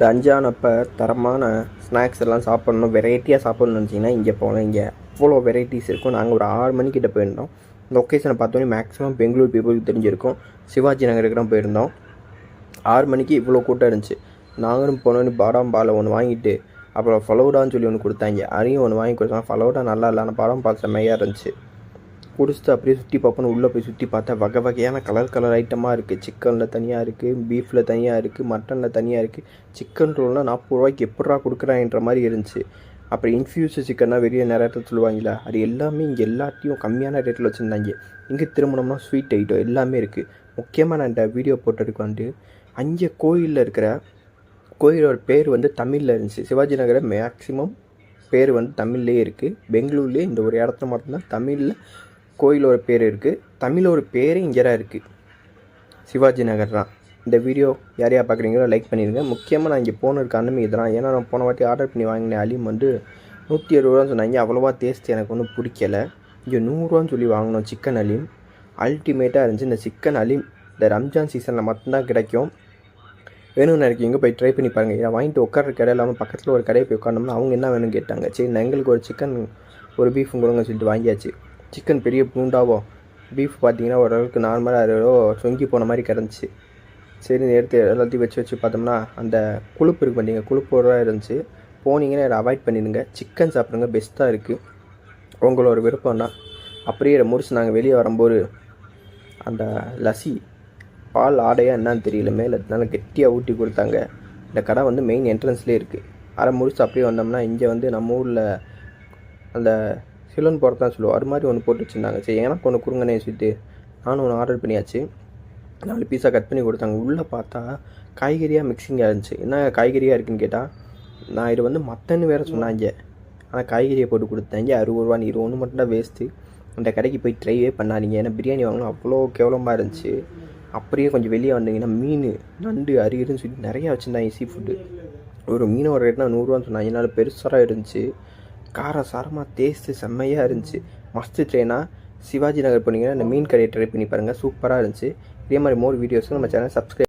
ஒரு 5 அப்போ தரமான ஸ்நாக்ஸ் எல்லாம் சாப்பிட்ணும், வெரைட்டியாக சாப்பிட்ணுன்னு நினச்சிங்கன்னா இங்கே போகலாம். இங்கே அவ்வளோ வெரைட்டிஸ் இருக்கும். நாங்கள் ஒரு 6 மணிக்கிட்ட போயிருந்தோம். லொக்கேஷனை பார்த்தோன்னே மேக்ஸிமம் பெங்களூர் பீப்புளுக்கு தெரிஞ்சிருக்கும். சிவாஜி நகருக்கு தான் போயிருந்தோம். 6 மணிக்கு இவ்வளோ கூட்டம் இருந்துச்சு. நாங்களும் போனோன்னு பாதாம் பாலை ஒன்று வாங்கிட்டு, அப்புறம் ஃபலூடான்னு சொல்லி ஒன்று கொடுத்தாங்க. அதையும் ஒன்று வாங்கி கொடுத்தாங்க. ஃபலூடா நல்லா இல்லை, ஆனால் பாதாம் பால் செம்மையாக இருந்துச்சு. குடிச்சிட்டு அப்படியே சுற்றி பார்ப்போன்னு உள்ளே போய் சுற்றி பார்த்தா வகை வகையான கலர் ஐட்டமாக இருக்குது. சிக்கனில் தனியாக இருக்குது, பீஃபில் தனியாக இருக்குது, மட்டனில் தனியாக இருக்குது. சிக்கன் ரோல்னால் 40 ரூபாய்க்கு எப்படா கொடுக்குறாங்கன்ற மாதிரி இருந்துச்சு. அப்புறம் இன்ஃப்யூஸ்டு சிக்கன்னா வெளியே நிறைய இடத்துல சொல்லுவாங்களா, அது எல்லாமே இங்கே எல்லாத்தையும் கம்மியான ரேட்டில் வச்சுருந்தாங்க. இங்கே திருமணம்னா ஸ்வீட் ஐட்டம் எல்லாமே இருக்குது. முக்கியமாக நான் இந்த வீடியோ போட்டதுக்கு வந்து அங்கே கோயிலில் இருக்கிற கோயிலோட பேர் வந்து தமிழில் இருந்துச்சு. சிவாஜி நகரை மேக்ஸிமம் பேர் வந்து தமிழ்லேயே இருக்குது. பெங்களூர்லேயே இந்த ஒரு இடத்துல மட்டும்தான் தமிழில் கோயிலோட பேர் இருக்குது. தமிழோட பேரே இங்கே தான் இருக்குது, சிவாஜி நகர் தான். இந்த வீடியோ யார் யார் பார்க்குறீங்களோ லைக் பண்ணிடுங்க. முக்கியமாக நான் இங்கே போனது காரணமே இதெல்லாம். ஏன்னா நான் போன வாட்டி ஆர்டர் பண்ணி வாங்கினேன் அலீம் வந்து 160 ரூபான்னு சொன்னாங்க. அவ்வளோவா டேஸ்ட் எனக்கு ஒன்றும் பிடிக்கல. இங்கே 100 ரூபான்னு சொல்லி வாங்கினோம் சிக்கன் அலீம். அல்டிமேட்டாக இருந்துச்சு. இந்த சிக்கன் அலீம் இந்த ரம்ஜான் சீசனில் மட்டும்தான் கிடைக்கும். வேணும்னு நினைக்கிங்க போய் ட்ரை பண்ணி பாருங்கள். இதை வாங்கிட்டு உட்கார கடை இல்லாமல் பக்கத்தில் ஒரு கடையை போய் உட்காந்தோம்னா அவங்க என்ன வேணும்னு கேட்டாங்க. சரி எங்களுக்கு ஒரு சிக்கன் ஒரு பீஃபும் கொடுங்க சொல்லிட்டு வாங்கியாச்சு. சிக்கன் பெரிய பூண்டாவோ, பீஃப் பார்த்தீங்கன்னா ஓரளவுக்கு நார்மலாக ஏதோ சொங்கி போன மாதிரி கிடந்துச்சு. சரி எடுத்து எல்லாத்தையும் வச்சு பார்த்தோம்னா அந்த கொழுப்பு இருக்குது பார்த்தீங்க, கொழுப்போட இருந்துச்சு. போனீங்கன்னா அதை அவாய்ட் பண்ணிடுங்க. சிக்கன் சாப்பிடுங்க, பெஸ்ட்டாக இருக்குது. உங்களோட விருப்பம்னா அப்படியே இதை முடிச்சு நாங்கள் வெளியே வரும்போது அந்த லஸ்ஸி பால் ஆடையாக என்னன்னு தெரியல, மேலே நல்லா கெட்டியாக ஊட்டி கொடுத்தாங்க. இந்த கடை வந்து மெயின் என்ட்ரன்ஸ்லேயே இருக்குது. அதை முடிச்சு அப்படியே வந்தோம்னா இங்கே வந்து நம்ம ஊரில் அந்த சிலன் போகிறது தான் சொல்லுவோம், அது மாதிரி ஒன்று போட்டு வச்சுருந்தாங்க. சரி எனக்கு ஒன்று கொடுங்கண்ணே சொல்லிட்டு நானும் ஒன்று ஆர்டர் பண்ணியாச்சு. 4 பீஸாக கட் பண்ணி கொடுத்தாங்க. உள்ளே பார்த்தா காய்கறியாக மிக்சிங்காக இருந்துச்சு. என்ன காய்கறியாக இருக்குதுன்னு கேட்டால் நான் இது வந்து மட்டன்னு வேறு சொன்னாங்க. ஆனால் காய்கறியை போட்டு கொடுத்தாங்க. 60 ரூபான்னு. இது ஒன்று மட்டும்தான் வேஸ்ட்டு. அந்த கடைக்கு போய் ட்ரைவே பண்ணாதீங்க. ஏன்னா பிரியாணி வாங்கணும் அவ்வளோ கேவலமாக இருந்துச்சு. அப்படியே கொஞ்சம் வெளியே வந்தீங்கன்னா மீன், நண்டு, அரின்னு சொல்லி நிறையா வச்சுருந்தாங்க. சீ ஃபுட்டு ஒரு மீனோட ரேட்னா 100 ரூபான்னு சொன்னாங்க. என்னால் பெருசாக இருந்துச்சு. காரம் சாரமாக டேஸ்ட்டு செம்மையாக இருந்துச்சு. மஸ்ட்டு ட்ரெயினாக சிவாஜி நகர் போனீங்கன்னா இந்த மீன் கடையை ட்ரை பண்ணி பாருங்கள், சூப்பராக இருந்துச்சு. இதே மாதிரி மோர் வீடியோஸுக்கு நம்ம சேனல் சப்ஸ்கிரைப்